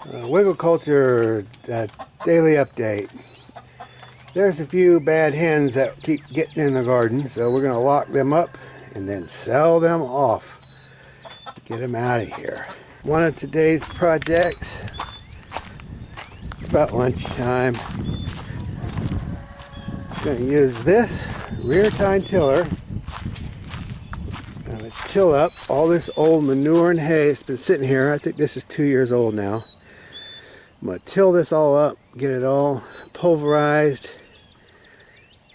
WiggleCulture daily update. There's a few bad hens that keep getting in the garden, so we're going to lock them up and then sell them off. Get them out of here. One of today's projects, it's about lunchtime. I'm going to use this rear tine tiller. I'm going to till up all this old manure and hay. It's been sitting here. I think this is 2 years old now. I'm going to till this all up, get it all pulverized,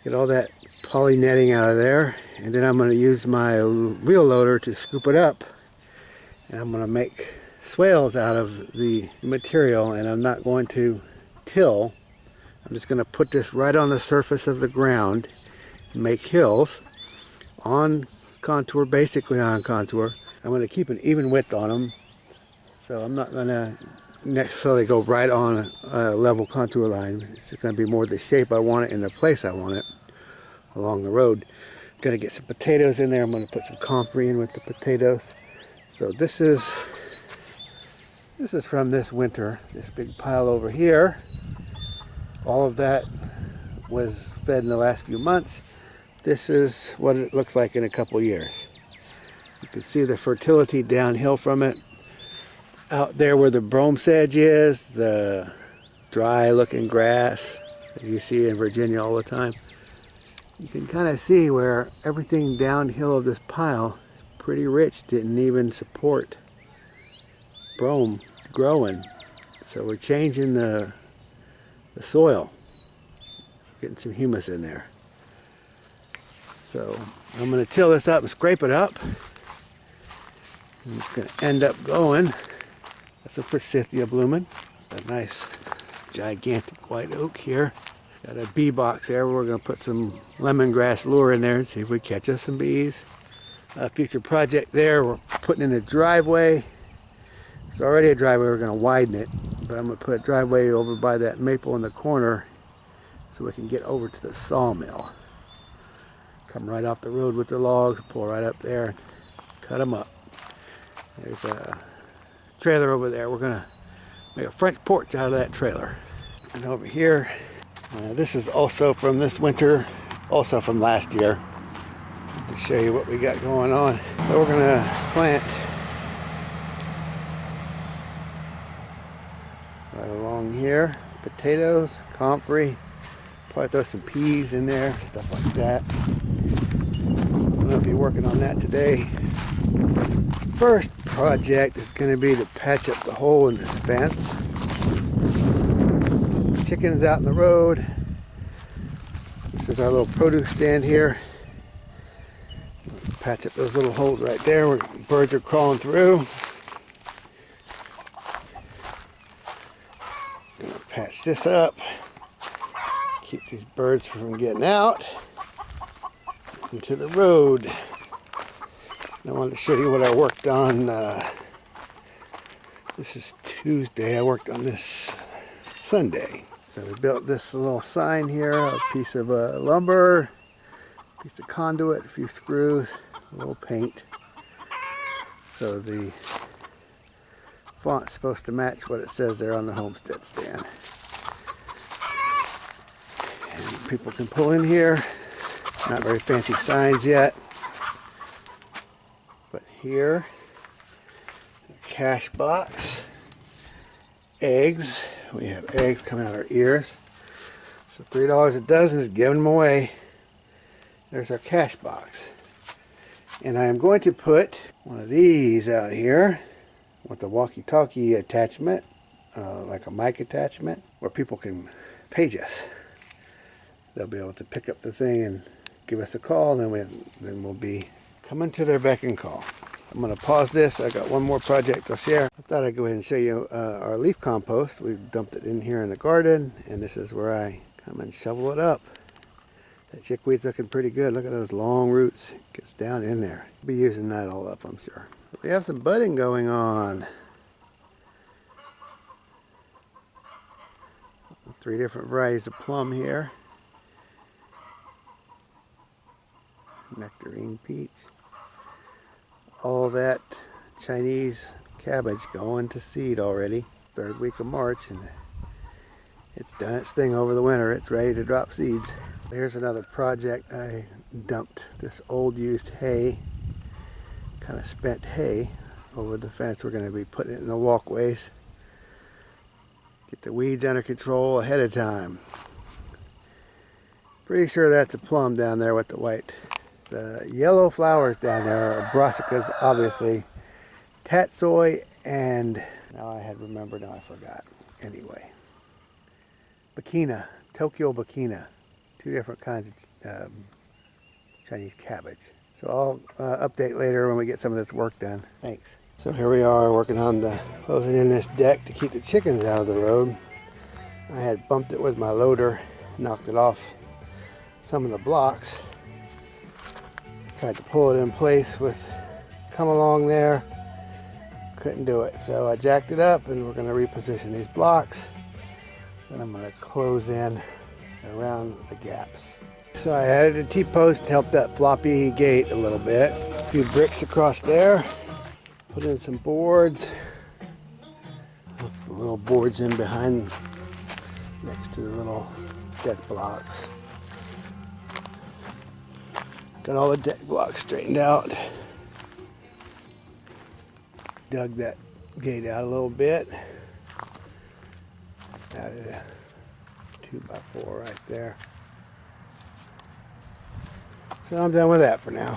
get all that poly netting out of there, and then I'm going to use my wheel loader to scoop it up, and I'm going to make swales out of the material. And I'm not going to till. I'm just going to put this right on the surface of the ground and make hills on contour, basically on contour. I'm going to keep an even width on them, so I'm not going to necessarily go right on a level contour line. It's just going to be more the shape I want it in the place I want it along the road. I'm going to get some potatoes in there. I'm going to put some comfrey in with the potatoes. So this is from this winter, this big pile over here. All of that was fed in the last few months. This is what it looks like in a couple years. You can see the fertility downhill from it. Out there where the brome sedge is, the dry looking grass that you see in Virginia all the time, you can kind of see where everything downhill of this pile is pretty rich, didn't even support brome growing. So we're changing the soil, getting some humus in there. So I'm going to till this up and scrape it up. And it's going to end up going. That's a forsythia blooming. A nice gigantic white oak here. Got a bee box there. We're going to put some lemongrass lure in there and see if we catch us some bees. A future project there. We're putting in a driveway. It's already a driveway. We're going to widen it, but I'm going to put a driveway over by that maple in the corner so we can get over to the sawmill. Come right off the road with the logs, pull right up there, cut them up. There's a trailer over there. We're gonna make a French porch out of that trailer. And over here, this is also from this winter, also from last year, to show you what we got going on. So we're gonna plant right along here potatoes, comfrey, probably throw some peas in there, stuff like that. So I'm gonna be working on that today. First project is going to be to patch up the hole in this fence. Chickens out in the road. This is our little produce stand here. Patch up those little holes right there where birds are crawling through. Gonna patch this up. Keep these birds from getting out into the road. I wanted to show you what I worked on. This is Tuesday. I worked on this Sunday. So we built this little sign here, a piece of lumber, a piece of conduit, a few screws, a little paint. So the font's supposed to match what it says there on the homestead stand. And people can pull in here. Not very fancy signs yet. But here, a cash box, eggs. We have eggs coming out our ears. So $3 a dozen is giving them away. There's our cash box. And I am going to put one of these out here with a walkie-talkie attachment, like a mic attachment, where people can page us. They'll be able to pick up the thing and give us a call, and then we'll be coming to their beck and call. I'm going to pause this. I got one more project I'll share. I thought I'd go ahead and show you our leaf compost. We dumped it in here in the garden, and this is where I come and shovel it up. That chickweed's looking pretty good. Look at those long roots. It gets down in there. We'll be using that all up, I'm sure. We have some budding going on. 3 different varieties of plum here. Nectarine peach. All that Chinese cabbage going to seed already. third week of March, and it's done its thing over the winter. It's ready to drop seeds. Here's another project. I dumped this old used hay, kind of spent hay, over the fence. We're going to be putting it in the walkways. Get the weeds under control ahead of time. Pretty sure that's a plum down there with the white. The yellow flowers down there are brassicas, obviously. Tatsoi and, now I had remembered, now I forgot. Anyway. Bikina, Tokyo Bikina. Two different kinds of Chinese cabbage. So I'll update later when we get some of this work done. Thanks. So here we are working on closing in this deck to keep the chickens out of the road. I had bumped it with my loader, knocked it off some of the blocks. Tried to pull it in place with come along there. Couldn't do it. So I jacked it up and we're going to reposition these blocks. Then I'm going to close in around the gaps. So I added a T-post to help that floppy gate a little bit. A few bricks across there. Put in some boards. Little boards in behind next to the little deck blocks. Got all the deck blocks straightened out. Dug that gate out a little bit. Added a 2x4 right there. So I'm done with that for now.